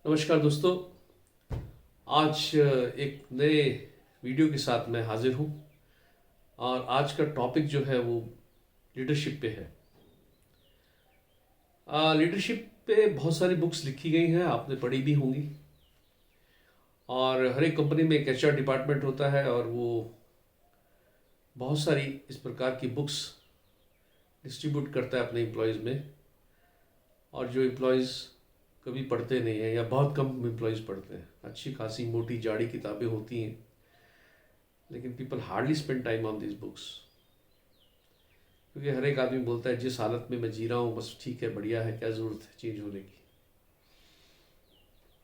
नमस्कार दोस्तों। आज एक नए वीडियो के साथ मैं हाजिर हूँ और आज का टॉपिक जो है वो लीडरशिप पे है। लीडरशिप पे बहुत सारी बुक्स लिखी गई हैं, आपने पढ़ी भी होंगी। और हर एक कंपनी में एक एचआर डिपार्टमेंट होता है और वो बहुत सारी इस प्रकार की बुक्स डिस्ट्रीब्यूट करता है अपने एम्प्लॉयज़ में। और जो एम्प्लॉयज़ कभी पढ़ते नहीं हैं या बहुत कम एम्प्लॉयज़ पढ़ते हैं, अच्छी खासी मोटी जाड़ी किताबें होती हैं, लेकिन people hardly spend time on this books. क्योंकि हर एक आदमी बोलता है जिस हालत में मैं जी रहा हूँ बस ठीक है, बढ़िया है, क्या ज़रूरत है चेंज होने की।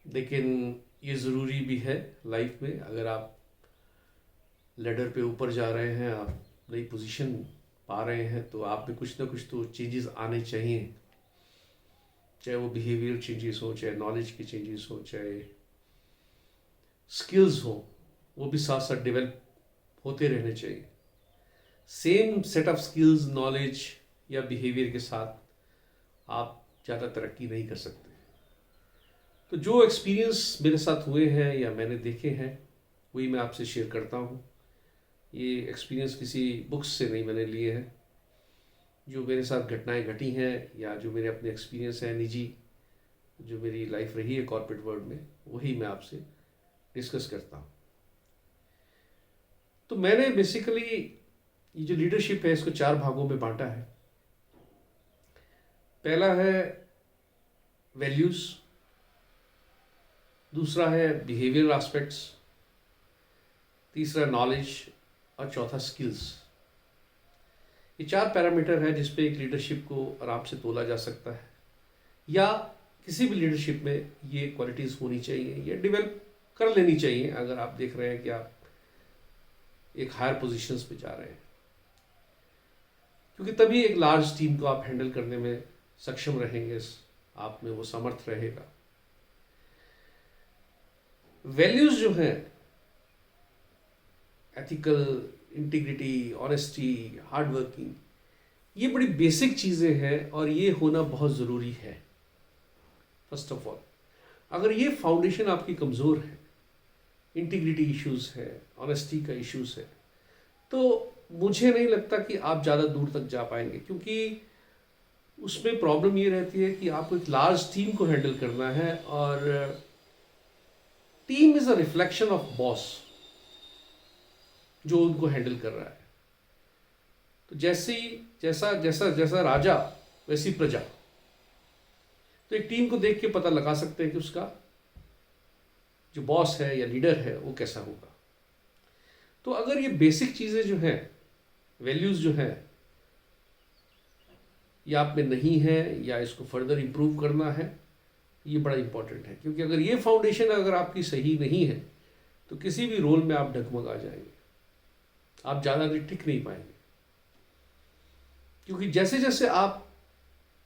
लेकिन ये ज़रूरी भी है लाइफ में। अगर आप लेडर पे ऊपर जा रहे हैं, आप नई पोजीशन पा रहे हैं, तो आप में कुछ ना कुछ तो चेंजेस आने चाहिए। चाहे वो बिहेवियर चेंजेस हो, चाहे नॉलेज के चेंजेस हो, चाहे स्किल्स हो, वो भी साथ साथ डेवलप होते रहने चाहिए। Same set of skills, knowledge या बिहेवियर के साथ आप ज़्यादा तरक्की नहीं कर सकते। तो जो एक्सपीरियंस मेरे साथ हुए हैं या मैंने देखे हैं, वही मैं आपसे शेयर करता हूँ। ये एक्सपीरियंस किसी बुक्स से नहीं मैंने लिए हैं। जो मेरे साथ घटनाएं घटी हैं या जो मेरे अपने एक्सपीरियंस हैं निजी, जो मेरी लाइफ रही है कॉर्पोरेट वर्ल्ड में, वही मैं आपसे डिस्कस करता हूँ। तो मैंने बेसिकली ये जो लीडरशिप है इसको 4 भागों में बांटा है। पहला है वैल्यूज़, दूसरा है बिहेवियर एस्पेक्ट्स, तीसरा नॉलेज और चौथा स्किल्स। ये 4 पैरामीटर है जिस पे एक लीडरशिप को आराम से तोला जा सकता है, या किसी भी लीडरशिप में ये क्वालिटीज़ होनी चाहिए या डेवलप कर लेनी चाहिए अगर आप देख रहे हैं कि आप एक हायर पोजीशंस पे जा रहे हैं। क्योंकि तभी एक लार्ज टीम को आप हैंडल करने में सक्षम रहेंगे, आप में वो सामर्थ्य रहेगा। वैल्यूज जो हैं, ethical, integrity, honesty, hard working, ये बड़ी बेसिक चीज़ें हैं और ये होना बहुत ज़रूरी है। फर्स्ट ऑफ ऑल, अगर ये फाउंडेशन आपकी कमज़ोर है, इंटीग्रिटी इश्यूज है, ऑनेस्टी का इश्यूज है, तो मुझे नहीं लगता कि आप ज़्यादा दूर तक जा पाएंगे। क्योंकि उसमें प्रॉब्लम ये रहती है कि आपको एक लार्ज टीम को हैंडल करना है और team is a reflection of boss जो उनको हैंडल कर रहा है। तो जैसा जैसा जैसा राजा वैसी प्रजा। तो एक टीम को देख के पता लगा सकते हैं कि उसका जो बॉस है या लीडर है वो कैसा होगा। तो अगर ये बेसिक चीज़ें जो हैं, वैल्यूज़ जो हैं, ये आप में नहीं है या इसको फर्दर इम्प्रूव करना है, ये बड़ा इंपॉर्टेंट है। क्योंकि अगर ये फाउंडेशन अगर आपकी सही नहीं है तो किसी भी रोल में आप डगमगा जाएंगे, आप ज़्यादा देर टिक नहीं पाएंगे। क्योंकि जैसे जैसे आप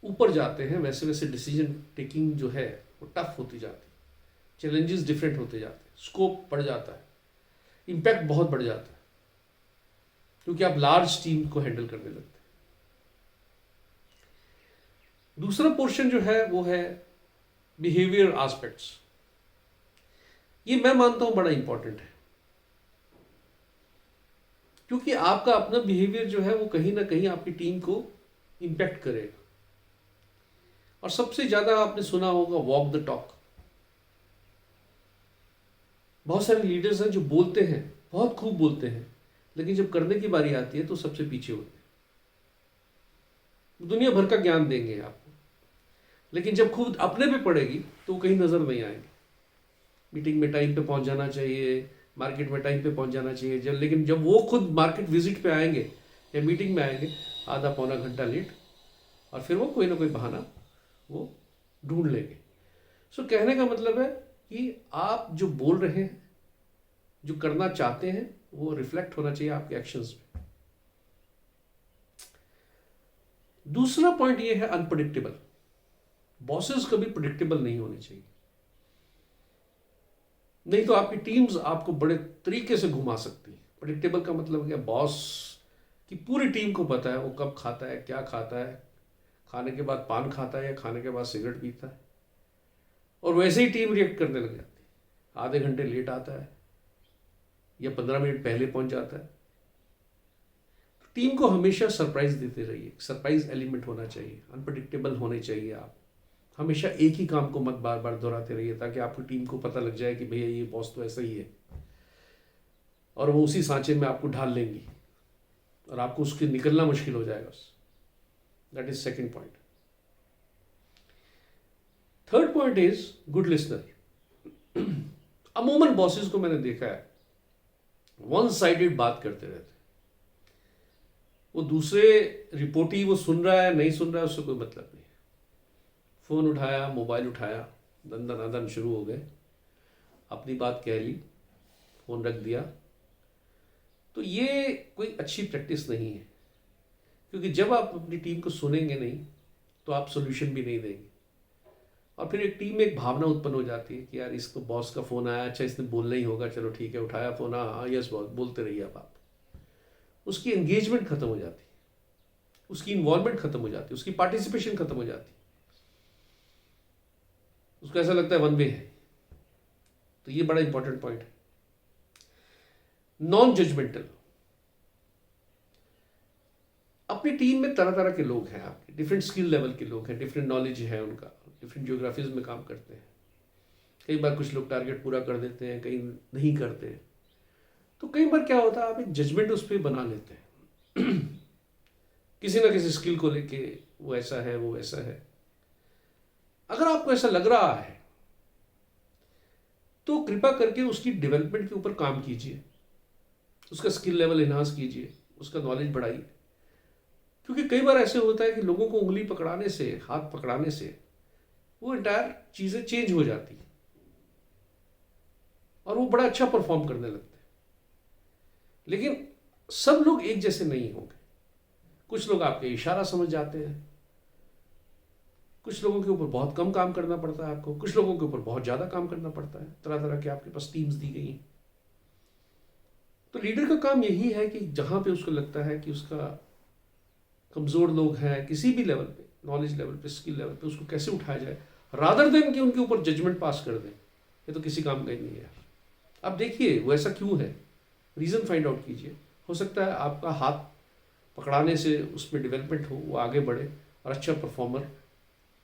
ऊपर जाते हैं वैसे वैसे डिसीजन टेकिंग जो है वो टफ होती जाती है, चैलेंजेस डिफरेंट होते जाते हैं, स्कोप बढ़ जाता है, इम्पैक्ट बहुत बढ़ जाता है, क्योंकि आप लार्ज टीम को हैंडल करने लगते हैं। दूसरा पोर्शन जो है वो है बिहेवियर एस्पेक्ट्स। ये मैं मानता हूं बड़ा इंपॉर्टेंट है, क्योंकि आपका अपना बिहेवियर जो है वो कहीं ना कहीं आपकी टीम को इम्पैक्ट करेगा। और सबसे ज़्यादा आपने सुना होगा वॉक द टॉक। बहुत सारे लीडर्स हैं जो बोलते हैं, बहुत खूब बोलते हैं, लेकिन जब करने की बारी आती है तो सबसे पीछे होते हैं। दुनिया भर का ज्ञान देंगे आपको, लेकिन जब खुद अपने पे पड़ेगी तो वो कहीं नज़र नहीं आएंगे। मीटिंग में टाइम पे पहुंच जाना चाहिए, मार्केट में टाइम पे पहुंच जाना चाहिए, लेकिन जब वो खुद मार्केट विजिट पे आएंगे या मीटिंग में आएंगे, आधा पौना घंटा लेट, और फिर वो कोई ना कोई बहाना वो ढूंढ लेंगे। सो कहने का मतलब है कि आप जो बोल रहे हैं, जो करना चाहते हैं, वो रिफ्लेक्ट होना चाहिए आपके एक्शंस में। दूसरा पॉइंट ये है अनप्रेडिक्टेबल। बॉसेस कभी प्रेडिक्टेबल नहीं होने चाहिए, नहीं तो आपकी टीम्स आपको बड़े तरीके से घुमा सकती है। प्रेडिक्टेबल का मतलब क्या, बॉस की पूरी टीम को पता है वो कब खाता है, क्या खाता है, खाने के बाद पान खाता है या खाने के बाद सिगरेट पीता है, और वैसे ही टीम रिएक्ट करने लग जाती है। आधे घंटे लेट आता है या 15 मिनट पहले पहुंच जाता है। टीम को हमेशा सरप्राइज देते रहिए, सरप्राइज एलिमेंट होना चाहिए, अनप्रडिक्टेबल होने चाहिए। आप हमेशा एक ही काम को मत बार बार दोहराते रहिए, ताकि आपकी टीम को पता लग जाए कि भैया ये बॉस तो ऐसा ही है, और वो उसी सांचे में आपको ढाल लेंगी और आपको उसके निकलना मुश्किल हो जाएगा। That is second point. Third point is good listener. अमूमन बॉसेस को मैंने देखा है वन साइडेड बात करते रहते हैं। वो दूसरे रिपोर्टी वो सुन रहा है नहीं सुन रहा है उससे कोई मतलब नहीं। फोन उठाया, मोबाइल उठाया, दंदन शुरू हो गए, अपनी बात कह ली, फोन रख दिया। तो ये कोई अच्छी प्रैक्टिस नहीं है, क्योंकि जब आप अपनी टीम को सुनेंगे नहीं तो आप सोल्यूशन भी नहीं देंगे, और फिर एक टीम में एक भावना उत्पन्न हो जाती है कि यार इसको बॉस का फोन आया, अच्छा इसने बोलना ही होगा, चलो ठीक है उठाया फोन, हाँ यस बॉस, बोलते रहिए अब आप। उसकी एंगेजमेंट खत्म हो जाती है, उसकी इन्वॉल्वमेंट खत्म हो जाती है, उसकी पार्टिसिपेशन खत्म हो जाती है, उसको ऐसा लगता है वन वे है। तो ये बड़ा इंपॉर्टेंट पॉइंट है। Non judgemental. अपनी टीम में तरह तरह के लोग हैं, आपके डिफरेंट स्किल लेवल के लोग हैं, डिफरेंट नॉलेज है उनका, डिफरेंट जियोग्राफीज में काम करते हैं। कई बार कुछ लोग टारगेट पूरा कर देते हैं, कई नहीं करते। तो कई बार क्या होता है, आप एक जजमेंट उस पर बना लेते हैं किसी ना किसी स्किल को लेके, वो ऐसा है वो ऐसा है। अगर आपको ऐसा लग रहा है तो कृपया करके उसकी डेवलपमेंट के ऊपर काम कीजिए, उसका स्किल लेवल एनहांस कीजिए, उसका नॉलेज बढ़ाइए। क्योंकि कई बार ऐसे होता है कि लोगों को उंगली पकड़ाने से, हाथ पकड़ाने से वो एंटायर चीजें चेंज हो जाती है और वो बड़ा अच्छा परफॉर्म करने लगते हैं। लेकिन सब लोग एक जैसे नहीं होंगे। कुछ लोग आपके इशारा समझ जाते हैं, कुछ लोगों के ऊपर बहुत कम काम करना पड़ता है आपको, कुछ लोगों के ऊपर बहुत ज्यादा काम करना पड़ता है। तरह तरह के आपके पास टीम्स दी गई हैं। तो लीडर का काम यही है कि जहां पे उसको लगता है कि उसका कमजोर लोग हैं किसी भी लेवल पे, नॉलेज लेवल पे, स्किल लेवल पे, उसको कैसे उठाया जाए, रादर देन कि उनके ऊपर जजमेंट पास कर दें। ये तो किसी काम का ही नहीं है यार। अब देखिए वो ऐसा क्यों है, रीजन फाइंड आउट कीजिए। हो सकता है आपका हाथ पकड़ाने से उसमें डेवलपमेंट हो, वो आगे बढ़े और अच्छा परफॉर्मर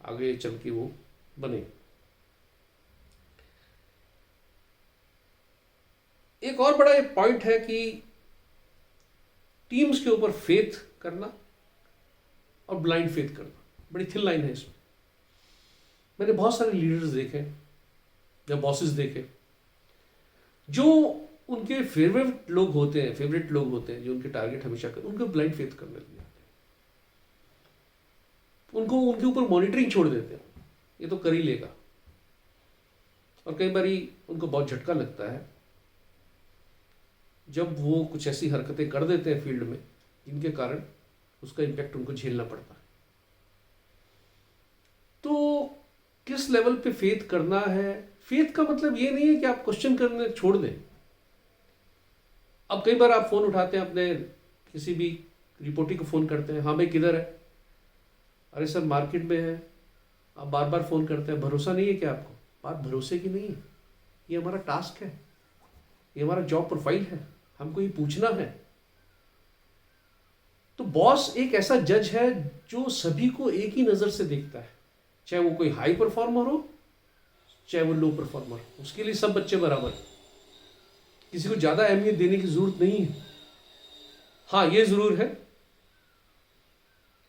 आगे चल के वो बने। एक और बड़ा एक पॉइंट है कि टीम्स के ऊपर फेथ करना और ब्लाइंड फेथ करना, बड़ी थिन लाइन है इसमें। मैंने बहुत सारे लीडर्स देखे या बॉसेस देखे जो उनके फेवरेट लोग होते हैं, जो उनके टारगेट हमेशा कर, उनको ब्लाइंड फेथ करने लग जाते हैं, उनको उनके ऊपर मॉनिटरिंग छोड़ देते हैं, ये तो कर ही लेगा। और कई बार उनको बहुत झटका लगता है जब वो कुछ ऐसी हरकतें कर देते हैं फील्ड में जिनके कारण उसका इम्पैक्ट उनको झेलना पड़ता है। तो किस लेवल पे फेथ करना है? फेथ का मतलब ये नहीं है कि आप क्वेश्चन करने छोड़ दें। अब कई बार आप फोन उठाते हैं, अपने किसी भी रिपोर्टी को फोन करते हैं, हाँ भाई किधर है, अरे सर मार्केट में है। आप बार बार फोन करते हैं, भरोसा नहीं है क्या आपको? बात भरोसे की नहीं है, ये हमारा टास्क है, ये हमारा जॉब प्रोफाइल है, हमको ये पूछना है। तो बॉस एक ऐसा जज है जो सभी को एक ही नजर से देखता है, चाहे वो कोई हाई परफॉर्मर हो चाहे वो लो परफॉर्मर हो, उसके लिए सब बच्चे बराबर हैं। किसी को ज्यादा अहमियत देने की जरूरत नहीं है। हाँ ये जरूर है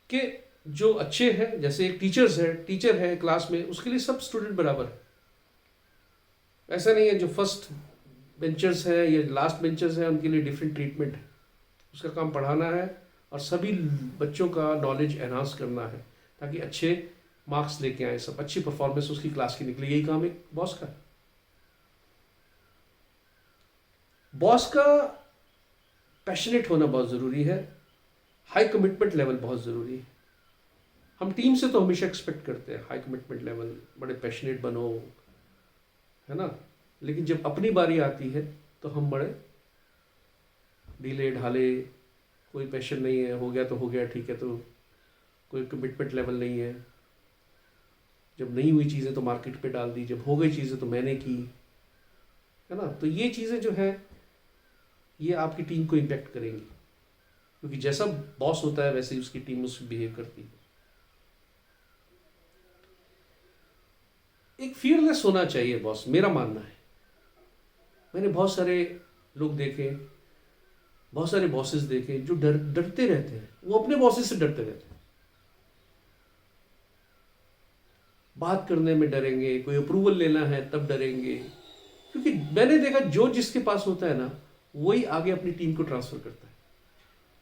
कि जो अच्छे हैं, जैसे एक टीचर है क्लास में, उसके लिए सब स्टूडेंट बराबर है। ऐसा नहीं है जो फर्स्ट बेंचर्स है या लास्ट बेंचर्स है उनके लिए डिफरेंट ट्रीटमेंट है। उसका काम पढ़ाना है और सभी बच्चों का नॉलेज एनहांस करना है ताकि अच्छे मार्क्स लेके आए, सब अच्छी परफॉर्मेंस उसकी क्लास की निकले। यही काम एक बॉस का है। बॉस का पैशनेट होना बहुत ज़रूरी है, हाई कमिटमेंट लेवल बहुत ज़रूरी है। हम टीम से तो हमेशा एक्सपेक्ट करते हैं हाई कमिटमेंट लेवल, बड़े पैशनेट बनो, है ना। लेकिन जब अपनी बारी आती है तो हम बड़े ढीले ढाले, कोई पैशन नहीं है, हो गया तो हो गया ठीक है, तो कोई कमिटमेंट लेवल नहीं है। जब नहीं हुई चीज़ें तो मार्केट पे डाल दी, जब हो गई चीज़ें तो मैंने की, है ना। तो ये चीज़ें जो है ये आपकी टीम को इम्पेक्ट करेंगी, क्योंकि जैसा बॉस होता है वैसे ही उसकी टीम उससे बिहेव करती है। एक फियरलेस होना चाहिए बॉस, मेरा मानना है। मैंने बहुत सारे लोग देखे, बहुत सारे बॉसेस देखे जो डरते रहते हैं, वो अपने बॉसेस से डरते रहते हैं, बात करने में डरेंगे, कोई अप्रूवल लेना है तब डरेंगे। क्योंकि मैंने देखा जो जिसके पास होता है ना वही आगे अपनी टीम को ट्रांसफर करता है।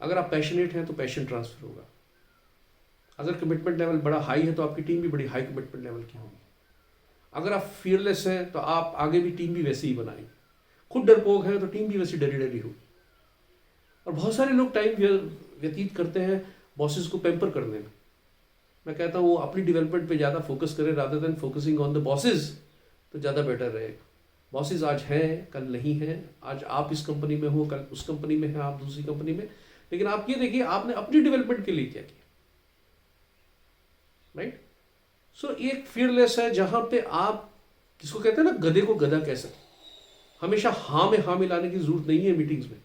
अगर आप पैशनेट हैं तो पैशन ट्रांसफर होगा, अगर कमिटमेंट लेवल बड़ा हाई है तो आपकी टीम भी बड़ी हाई कमिटमेंट लेवल की होगी। अगर आप फियरलेस हैं तो आप आगे भी टीम भी वैसे ही बनाएंगे। खुद डरपोक है तो टीम भी वैसी डरी डरी होगी। और बहुत सारे लोग टाइम व्यतीत करते हैं बॉसेस को पैम्पर करने में। मैं कहता हूँ वो अपनी डेवलपमेंट पे ज़्यादा फोकस करें rather than focusing on the bosses, तो ज़्यादा बेटर रहेगा। बॉसेस आज हैं कल नहीं हैं, आज आप इस कंपनी में हो कल उस कंपनी में हैं, आप दूसरी कंपनी में, लेकिन आप ये देखिए आपने अपनी डेवलपमेंट के लिए क्या किया, राइट। सो एक फियरलेस है जहां पे आप किसको कहते हैं ना, गधे को गधा कह सकते। हमेशा हाँ में हाँ मिलाने की जरूरत नहीं है मीटिंग्स में।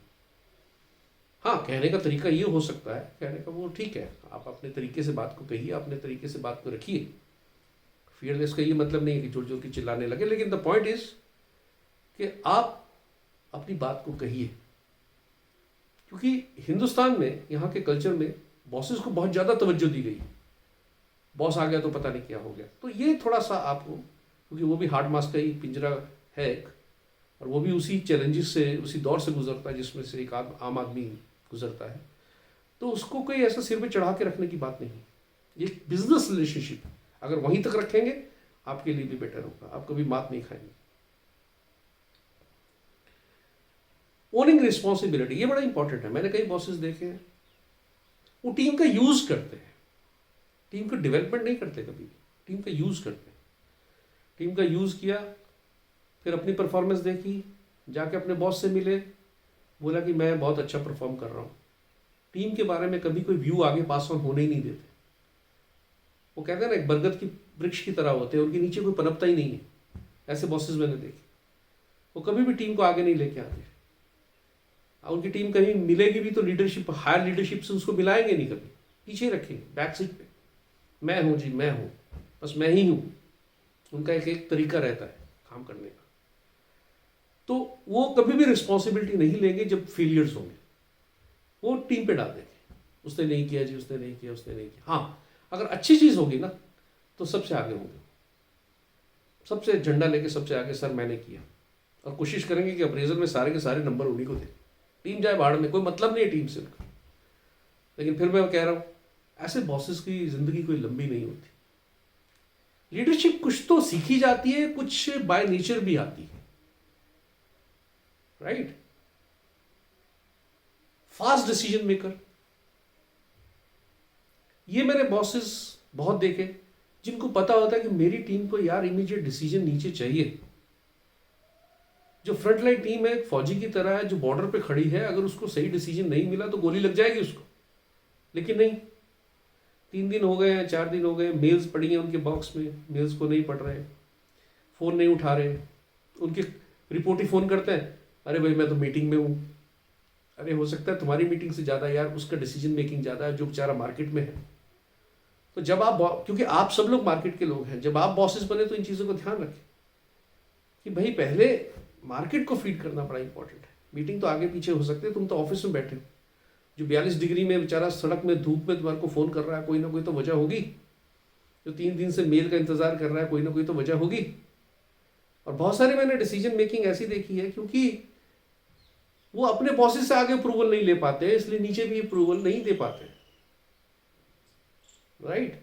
हाँ, कहने का तरीका ये हो सकता है, कहने का वो ठीक है, आप अपने तरीके से बात को कहिए, अपने तरीके से बात को रखिए। फियरलेस का ये मतलब नहीं है कि जोर जोर की चिल्लाने लगे, लेकिन द पॉइंट इज कि आप अपनी बात को कहिए। क्योंकि हिंदुस्तान में, यहाँ के कल्चर में बॉसेस को बहुत ज़्यादा तवज्जो दी गई। बॉस आ गया तो पता नहीं क्या हो गया। तो ये थोड़ा सा आपको, क्योंकि वो भी हार्ड मास का ही पिंजरा है एक, और वो भी उसी चैलेंजेस से, उसी दौर से गुजरता है जिसमें से एक आम आदमी गुजरता है। तो उसको कोई ऐसा सिर पे चढ़ा के रखने की बात नहीं। ये बिजनेस रिलेशनशिप, अगर वहीं तक रखेंगे आपके लिए भी बेटर होगा, आप कभी मात नहीं खाएंगे। ओनिंग रिस्पॉन्सिबिलिटी, ये बड़ा इंपॉर्टेंट है। मैंने कई बॉसेस देखे हैं वो टीम का यूज करते हैं, टीम का डेवलपमेंट नहीं करते, कभी भी टीम का यूज करते हैं। टीम का यूज किया, फिर अपनी परफॉर्मेंस देखी, जाके अपने बॉस से मिले, बोला कि मैं बहुत अच्छा परफॉर्म कर रहा हूँ। टीम के बारे में कभी कोई व्यू आगे पास ऑन होने ही नहीं देते। वो कहते हैं ना एक बरगद की वृक्ष की तरह होते हैं, उनके नीचे कोई पनपता ही नहीं है। ऐसे बॉसेस मैंने देखे, वो कभी भी टीम को आगे नहीं लेके आते। उनकी टीम कहीं मिलेगी भी तो लीडरशिप, हायर लीडरशिप से उसको मिलाएंगे नहीं, कभी पीछे रखेंगे बैक सीट पे। मैं हूँ जी, मैं हूँ, बस मैं ही हूँ। उनका एक तरीका रहता है काम करने का। तो वो कभी भी रिस्पॉन्सिबिलिटी नहीं लेंगे जब फेलियर्स होंगे, वो टीम पे डाल देंगे, उसने नहीं किया जी, उसने नहीं किया, उसने नहीं किया। हाँ, अगर अच्छी चीज़ होगी ना तो सबसे आगे होंगे, सबसे झंडा लेके सबसे आगे, सर मैंने किया। और कोशिश करेंगे कि अप्रेजल में सारे के सारे नंबर उन्हीं को दें। टीम जाए बाढ़ में, कोई मतलब नहीं है टीम से उनका। लेकिन फिर मैं कह रहा हूँ ऐसे बॉसेस की जिंदगी कोई लंबी नहीं होती। लीडरशिप कुछ तो सीखी जाती है, कुछ बाय नेचर भी आती है, राइट। फास्ट डिसीजन मेकर, ये मैंने बॉसेस बहुत देखे जिनको पता होता है कि मेरी टीम को यार इमीडिएट डिसीजन नीचे चाहिए। जो फ्रंट लाइन टीम है एक फौजी की तरह है जो बॉर्डर पे खड़ी है, अगर उसको सही डिसीजन नहीं मिला तो गोली लग जाएगी उसको। लेकिन नहीं, 3 दिन हो गए हैं, 4 दिन हो गए, मेल्स पड़ी हैं उनके बॉक्स में, मेल्स को नहीं पढ़ रहे, फ़ोन नहीं उठा रहे। उनके रिपोर्ट ही फ़ोन करते हैं, अरे भाई मैं तो मीटिंग में हूँ। अरे हो सकता है तुम्हारी मीटिंग से ज़्यादा यार उसका डिसीजन मेकिंग ज़्यादा है जो बेचारा मार्केट में है। तो जब आप, क्योंकि आप सब लोग मार्केट के लोग हैं, जब आप बॉसेस बने तो इन चीज़ों को ध्यान रखें कि भाई पहले मार्केट को फीड करना बड़ा इंपॉर्टेंट है। मीटिंग तो आगे पीछे हो सकते हैं, तुम तो ऑफिस में बैठे हो। जो 42 डिग्री में बेचारा सड़क में धूप में तुम्हारे को फ़ोन कर रहा है, कोई ना कोई तो वजह होगी। जो 3 दिन से मेल का इंतज़ार कर रहा है, कोई ना कोई तो वजह होगी। और बहुत सारी मैंने डिसीजन मेकिंग ऐसी देखी है क्योंकि वो अपने बॉसेस से आगे अप्रूवल नहीं ले पाते, इसलिए नीचे भी अप्रूवल नहीं दे पाते, राइट।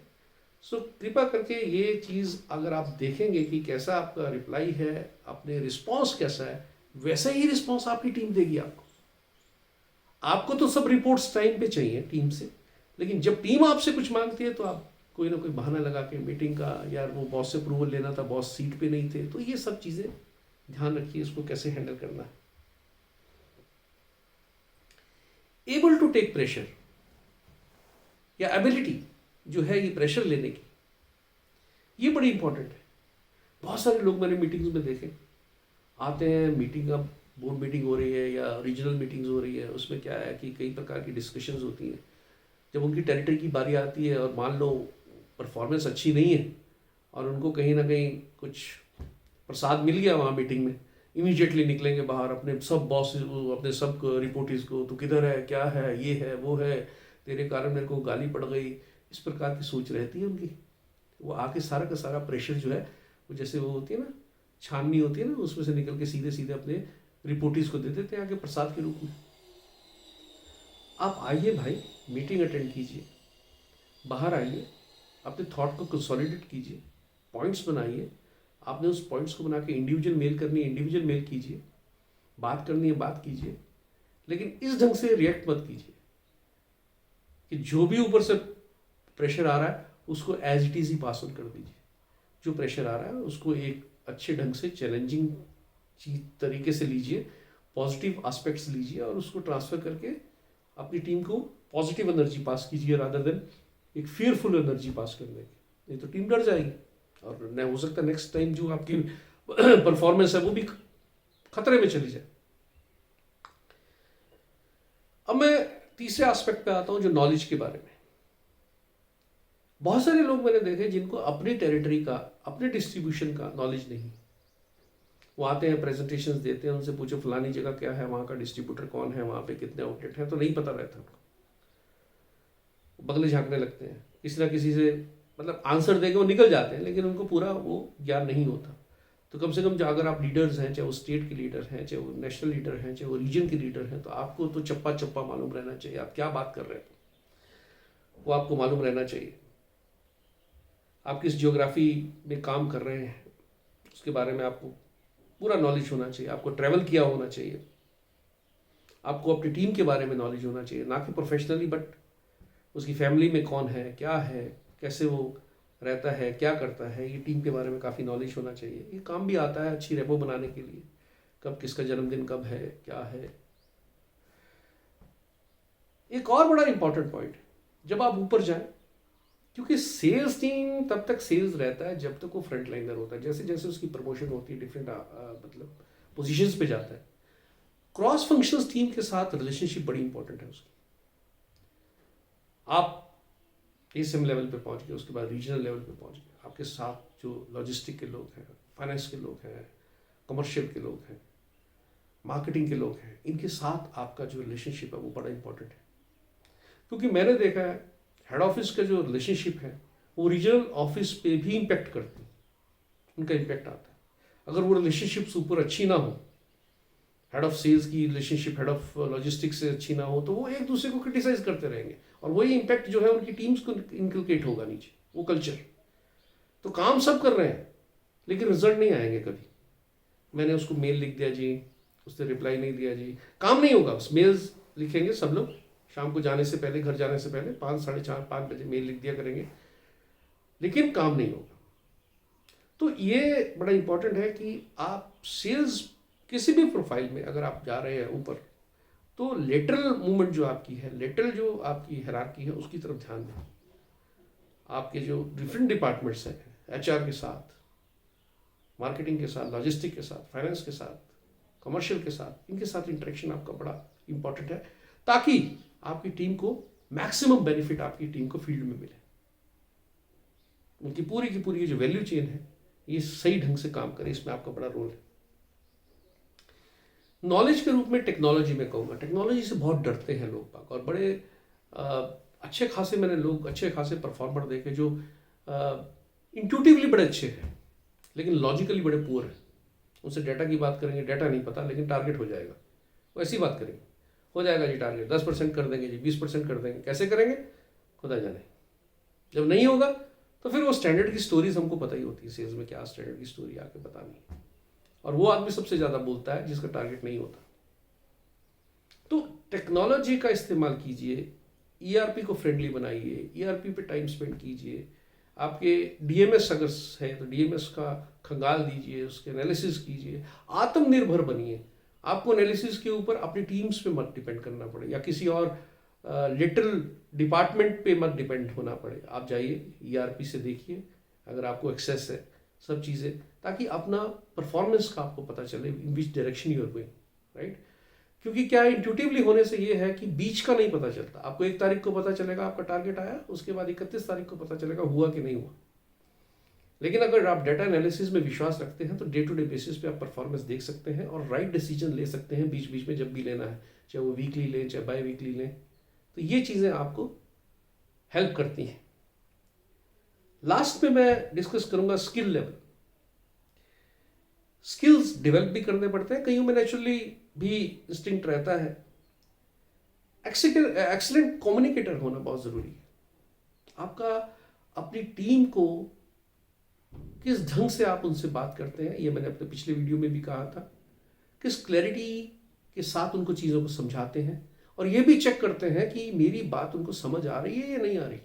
सो कृपा करके ये चीज़ अगर आप देखेंगे कि कैसा आपका रिप्लाई है, अपने रिस्पॉन्स कैसा है, वैसा ही रिस्पॉन्स आपकी टीम देगी आपको। आपको तो सब रिपोर्ट्स टाइम पे चाहिए टीम से, लेकिन जब टीम आपसे कुछ मांगती है तो आप कोई ना कोई बहाना लगा के मीटिंग का, यार वो बॉस से अप्रूवल लेना था, बॉस सीट पे नहीं थे। तो ये सब चीज़ें ध्यान रखिए, इसको कैसे हैंडल करना है। एबल टू टेक प्रेशर, या एबिलिटी जो है ये प्रेशर लेने की, ये बड़ी इंपॉर्टेंट है। बहुत सारे लोग मैंने मीटिंग्स में देखे, आते हैं, मीटिंग, अब बोर्ड मीटिंग हो रही है या रीजनल मीटिंग्स हो रही है, उसमें क्या है कि कई प्रकार की डिस्कशंस होती हैं। जब उनकी टेरिटरी की बारी आती है और मान लो परफॉर्मेंस अच्छी नहीं है और उनको कहीं ना कहीं कुछ प्रसाद मिल गया वहाँ मीटिंग में, इमीडिएटली निकलेंगे बाहर अपने सब बॉस, अपने सब रिपोर्टिस को, तो किधर है, क्या है, ये है, वो है, तेरे कारण मेरे को गाली पड़ गई, इस प्रकार की सोच रहती है उनकी। वो आके सारा का सारा प्रेशर जो है, वो जैसे वो होती है ना छाननी होती है ना, उसमें से निकल के सीधे सीधे अपने रिपोर्टिस को दे देते हैं आगे प्रसाद के रूप में। आप आइए भाई, मीटिंग अटेंड कीजिए, बाहर आइए, अपने थॉट को कंसोलिडेट कीजिए, पॉइंट्स बनाइए। आपने उस पॉइंट्स को बना के इंडिविजुअल मेल करनी है, इंडिविजुअल मेल कीजिए, बात करनी है, बात कीजिए, लेकिन इस ढंग से रिएक्ट मत कीजिए कि जो भी ऊपर से प्रेशर आ रहा है उसको एज इट इज ही पास ऑन कर दीजिए। जो प्रेशर आ रहा है उसको एक अच्छे ढंग से चैलेंजिंग चीज तरीके से लीजिए, पॉजिटिव एस्पेक्ट्स लीजिए और उसको ट्रांसफर करके अपनी टीम को पॉजिटिव एनर्जी पास कीजिए, रादर देन एक फियरफुल एनर्जी पास करने की। नहीं तो टीम डर जाएगी और न हो सकता नेक्स्ट टाइम जो आपकी परफॉर्मेंस है वो भी खतरे में चली जाए। अब मैं तीसरे एस्पेक्ट पे आता हूं, जो नॉलेज के बारे में। बहुत सारे लोग मैंने देखे जिनको अपनी टेरिटरी का, अपने डिस्ट्रीब्यूशन का नॉलेज नहीं। वो आते हैं, प्रेजेंटेशंस देते हैं, उनसे पूछो फलानी जगह क्या है, वहाँ का डिस्ट्रीब्यूटर कौन है, वहाँ पे कितने आउटलेट हैं, तो नहीं पता रहता उनको। बगले झांकने लगते हैं, किसी ना किसी से मतलब आंसर देके वो निकल जाते हैं, लेकिन उनको पूरा वो ज्ञान नहीं होता। तो कम से कम जो अगर आप लीडर्स हैं, चाहे वो स्टेट के लीडर हैं, चाहे वो नेशनल लीडर हैं, चाहे वो रीजन के लीडर हैं, तो आपको तो चप्पा चप्पा मालूम रहना चाहिए आप क्या बात कर रहे हैं, वो आपको मालूम रहना चाहिए। आप किस जियोग्राफी में काम कर रहे हैं उसके बारे में आपको पूरा नॉलेज होना चाहिए। आपको ट्रैवल किया होना चाहिए, आपको अपनी टीम के बारे में नॉलेज होना चाहिए, ना कि प्रोफेशनली बट उसकी फैमिली में कौन है, क्या है, कैसे वो रहता है, क्या करता है, ये टीम के बारे में काफ़ी नॉलेज होना चाहिए। ये काम भी आता है अच्छी रेपो बनाने के लिए, कब किसका जन्मदिन कब है, क्या है। एक और बड़ा इंपॉर्टेंट पॉइंट, जब आप ऊपर जाएं, क्योंकि सेल्स टीम तब तक सेल्स रहता है जब तक वो फ्रंट लाइनर होता है। जैसे जैसे उसकी प्रमोशन होती है, डिफरेंट मतलब पोजीशंस पे जाता है, क्रॉस फंक्शंस टीम के साथ रिलेशनशिप बड़ी इंपॉर्टेंट है उसकी। आप एसएम लेवल पे पहुंच गए, उसके बाद रीजनल लेवल पे पहुंच गए, आपके साथ जो लॉजिस्टिक के लोग हैं, फाइनेंस के लोग हैं, कमर्शियल के लोग हैं, मार्केटिंग के लोग हैं, इनके साथ आपका जो रिलेशनशिप है वो बड़ा इंपॉर्टेंट है। क्योंकि मैंने देखा है हेड ऑफिस का जो रिलेशनशिप है वो रीजनल ऑफिस पे भी इम्पैक्ट करती है, उनका इम्पैक्ट आता है। अगर वो रिलेशनशिप सुपर अच्छी ना हो, हेड ऑफ सेल्स की रिलेशनशिप हेड ऑफ लॉजिस्टिक्स से अच्छी ना हो, तो वो एक दूसरे को क्रिटिसाइज करते रहेंगे और वही इम्पैक्ट जो है उनकी टीम्स को इनकलकेट होगा नीचे, वो कल्चर। तो काम सब कर रहे हैं लेकिन रिजल्ट नहीं आएंगे कभी। मैंने उसको मेल लिख दिया जी, उसने रिप्लाई नहीं दिया जी, काम नहीं होगा। बस मेल्स लिखेंगे सब लोग, शाम को जाने से पहले, घर जाने से पहले 5, साढ़े 4, 5 बजे मेल लिख दिया करेंगे, लेकिन काम नहीं होगा। तो ये बड़ा इंपॉर्टेंट है कि आप सेल्स किसी भी प्रोफाइल में अगर आप जा रहे हैं ऊपर, तो लेटरल मूवमेंट जो आपकी है, लेटरल जो आपकी हायरार्की है, उसकी तरफ ध्यान दें। आपके जो डिफरेंट डिपार्टमेंट्स हैं, एचआर के साथ, मार्केटिंग के साथ, लॉजिस्टिक के साथ, फाइनेंस के साथ, कमर्शियल के साथ, इनके साथ इंटरेक्शन आपका बड़ा इंपॉर्टेंट है, ताकि आपकी टीम को मैक्सिमम बेनिफिट आपकी टीम को फील्ड में मिले। उनकी पूरी की पूरी जो वैल्यू चेन है ये सही ढंग से काम करे, इसमें आपका बड़ा रोल है। नॉलेज के रूप में टेक्नोलॉजी में कहूँगा, टेक्नोलॉजी से बहुत डरते हैं लोग बाग, और बड़े अच्छे खासे मैंने लोग अच्छे खासे परफॉर्मर देखे जो इंट्यूटिवली बड़े अच्छे हैं लेकिन लॉजिकली बड़े पुअर हैं। उनसे डाटा की बात करेंगे, डाटा नहीं पता लेकिन टारगेट हो जाएगा, वो ऐसी बात करेंगे, हो जाएगा जी टारगेट, 10% कर देंगे जी, 20% कर देंगे, कैसे करेंगे खुदा जाने। जब नहीं होगा तो फिर वो स्टैंडर्ड की स्टोरीज हमको पता ही होती है, सेल्स में क्या स्टैंडर्ड की स्टोरी आके बतानी है, और वो आदमी सबसे ज़्यादा बोलता है जिसका टारगेट नहीं होता। तो टेक्नोलॉजी का इस्तेमाल कीजिए, ईआरपी को फ्रेंडली बनाइए, ईआरपी पे टाइम स्पेंड कीजिए। आपके डीएमएस अगर है तो डीएमएस का खंगाल दीजिए, उसके एनालिसिस कीजिए, आत्मनिर्भर बनिए। आपको एनालिसिस के ऊपर अपनी टीम्स पे मत डिपेंड करना पड़े या किसी और लिटिल डिपार्टमेंट पे मत डिपेंड होना पड़े। आप जाइए ईआरपी से देखिए, अगर आपको एक्सेस है, सब चीज़ें, ताकि अपना परफॉर्मेंस का आपको पता चले in which direction you are going, right. क्योंकि क्या इंट्यूटिवली होने से ये है कि बीच का नहीं पता चलता। आपको 1 तारीख को पता चलेगा आपका टारगेट आया, उसके बाद 31 तारीख को पता चलेगा हुआ कि नहीं हुआ। लेकिन अगर आप डाटा एनालिसिस में विश्वास रखते हैं तो डे टू डे बेसिस पे आप परफॉर्मेंस देख सकते हैं और राइट डिसीजन ले सकते हैं बीच बीच में जब भी लेना है, चाहे वो वीकली लें चाहे बाय वीकली लें। तो ये चीज़ें आपको हेल्प करती हैं। लास्ट में मैं डिस्कस करूंगा स्किल लेवल। स्किल्स डेवलप भी करने पड़ते हैं, कईयों में नेचुरली भी इंस्टिंक्ट रहता है। एक्सीलेंट कम्युनिकेटर होना बहुत ज़रूरी है। आपका अपनी टीम को किस ढंग से आप उनसे बात करते हैं, ये मैंने अपने पिछले वीडियो में भी कहा था। किस क्लैरिटी के साथ उनको चीज़ों को समझाते हैं और ये भी चेक करते हैं कि मेरी बात उनको समझ आ रही है या नहीं आ रही।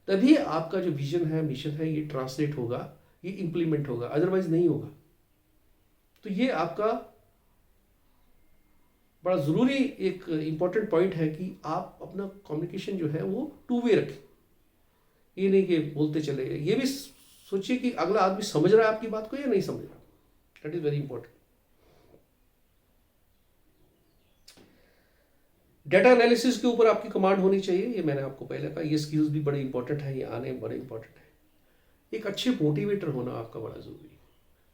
तभी आपका जो विजन है, मिशन है, ये ट्रांसलेट होगा, ये इंप्लीमेंट होगा, अदरवाइज नहीं होगा। तो ये आपका बड़ा ज़रूरी एक इम्पॉर्टेंट पॉइंट है कि आप अपना कम्युनिकेशन जो है वो 2 वे रखें। ये नहीं कि बोलते चले गए, ये भी सोचिए कि अगला आदमी समझ रहा है आपकी बात को या नहीं समझ रहा। That is very important. Data analysis के ऊपर आपकी कमांड होनी चाहिए, ये मैंने आपको पहले कहा। ये स्किल्स भी बड़े इंपॉर्टेंट है, ये आने बड़े इंपॉर्टेंट है। एक अच्छे मोटिवेटर होना आपका बड़ा ज़रूरी है।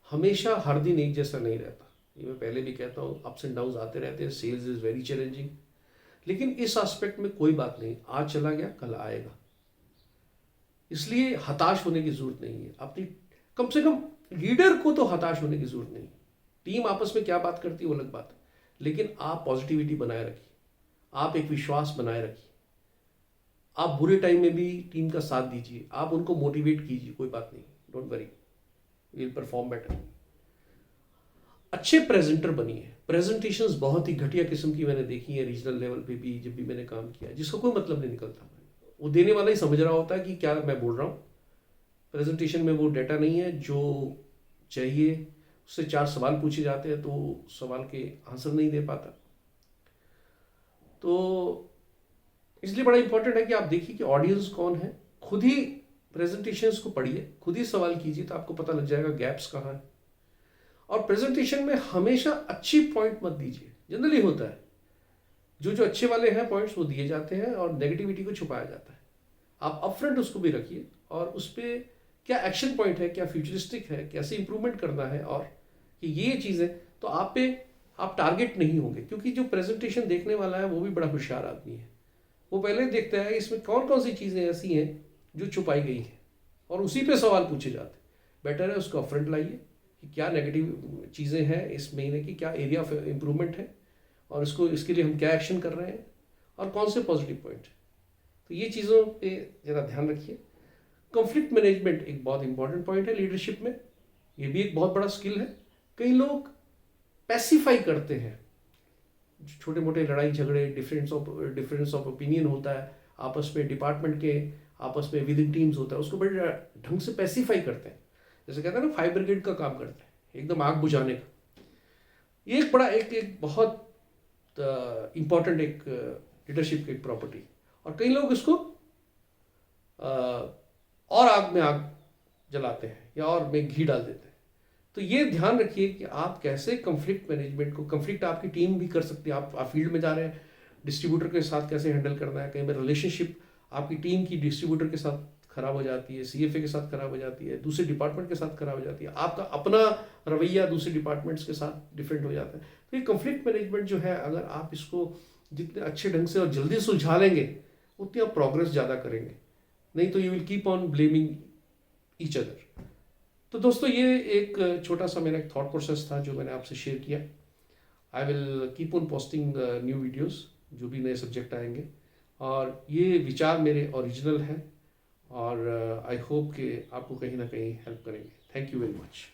हमेशा हर दिन एक जैसा नहीं रहता, ये मैं पहले भी कहता हूँ, अप्स एंड डाउन्स आते रहते हैं। सेल्स इज़ वेरी चैलेंजिंग, लेकिन इस एस्पेक्ट में कोई बात नहीं, आज चला गया कल आएगा। इसलिए हताश होने की ज़रूरत नहीं है। अपनी कम से कम लीडर को तो हताश होने की ज़रूरत नहीं। टीम आपस में क्या बात करती है वो अलग बात है, लेकिन आप पॉजिटिविटी बनाए रखिए, आप एक विश्वास बनाए रखिए। आप बुरे टाइम में भी टीम का साथ दीजिए, आप उनको मोटिवेट कीजिए, कोई बात नहीं, don't worry, will perform better. अच्छे प्रेजेंटर बनिए। प्रेजेंटेशंस बहुत ही घटिया किस्म की मैंने देखी है रीजनल लेवल पे भी, जब भी मैंने काम किया, जिसका कोई मतलब नहीं निकलता। वो देने वाला ही समझ रहा होता है कि क्या मैं बोल रहा हूँ। प्रेजेंटेशन में वो डाटा नहीं है जो चाहिए। उससे 4 सवाल पूछे जाते हैं तो सवाल के आंसर नहीं दे पाता। तो इसलिए बड़ा इंपॉर्टेंट है कि आप देखिए कि ऑडियंस कौन है। खुद ही प्रेजेंटेशंस को पढ़िए, खुद ही सवाल कीजिए, तो आपको पता लग जाएगा गैप्स कहाँ है। और प्रेजेंटेशन में हमेशा अच्छी पॉइंट मत दीजिए। जनरली होता है जो अच्छे वाले हैं पॉइंट्स वो दिए जाते हैं और नेगेटिविटी को छुपाया जाता है। आप अपफ्रंट उसको भी रखिए और उस पर क्या एक्शन पॉइंट है, क्या फ्यूचरिस्टिक है, कैसे इंप्रूवमेंट करना है, और कि ये चीज़ें तो आप टारगेट नहीं होंगे। क्योंकि जो प्रेजेंटेशन देखने वाला है वो भी बड़ा होशियार आदमी है। वो पहले देखता है इसमें कौन कौन सी चीज़ें ऐसी हैं जो छुपाई गई हैं और उसी पे सवाल पूछे जाते हैं। बेटर है उसको अपफ्रंट लाइए कि क्या नेगेटिव चीज़ें हैं इस महीने की, क्या एरिया ऑफ इम्प्रूवमेंट है और इसके लिए हम क्या एक्शन कर रहे हैं और कौन से पॉजिटिव पॉइंट है। तो ये चीज़ों पे ज़रा ध्यान रखिए। कॉन्फ्लिक्ट मैनेजमेंट एक बहुत इंपॉर्टेंट पॉइंट है लीडरशिप में, ये भी एक बहुत बड़ा स्किल है। कई लोग पैसिफाई करते हैं, छोटे मोटे लड़ाई झगड़े, डिफरेंस ऑफ ओपिनियन होता है आपस में, डिपार्टमेंट के आपस में, विद इन टीम्स होता है, उसको बड़े ढंग से पैसिफाई करते हैं। जैसे कहते हैं ना, फायर ब्रिगेड का काम करते हैं, एकदम आग बुझाने का। ये एक बड़ा एक बहुत इंपॉर्टेंट एक लीडरशिप की एक प्रॉपर्टी। और कई लोग इसको और आग में आग जलाते हैं या और में घी डाल देते हैं। तो ये ध्यान रखिए कि आप कैसे कॉन्फ्लिक्ट मैनेजमेंट को, कॉन्फ्लिक्ट आपकी टीम भी कर सकती है। आप फील्ड में जा रहे हैं, डिस्ट्रीब्यूटर के साथ कैसे हैंडल करना है। कई बार रिलेशनशिप आपकी टीम की डिस्ट्रीब्यूटर के साथ खराब हो जाती है, सीएफए के साथ खराब हो जाती है, दूसरे डिपार्टमेंट के साथ खराब हो जाती है, आपका अपना रवैया दूसरे डिपार्टमेंट्स के साथ डिफरेंट हो जाता है। तो ये कॉन्फ्लिक्ट मैनेजमेंट जो है, अगर आप इसको जितने अच्छे ढंग से और जल्दी सुलझा लेंगे उतनी आप प्रोग्रेस ज़्यादा करेंगे। नहीं तो you will keep on blaming each other. तो दोस्तों, ये एक छोटा सा मेरा एक थॉट प्रोसेस था जो मैंने आपसे शेयर किया। I will keep on posting new videos, जो भी नए सब्जेक्ट आएंगे, और ये विचार मेरे ओरिजिनल हैं और आई होप कि आपको कहीं ना कहीं हेल्प करेंगे। Thank you very much.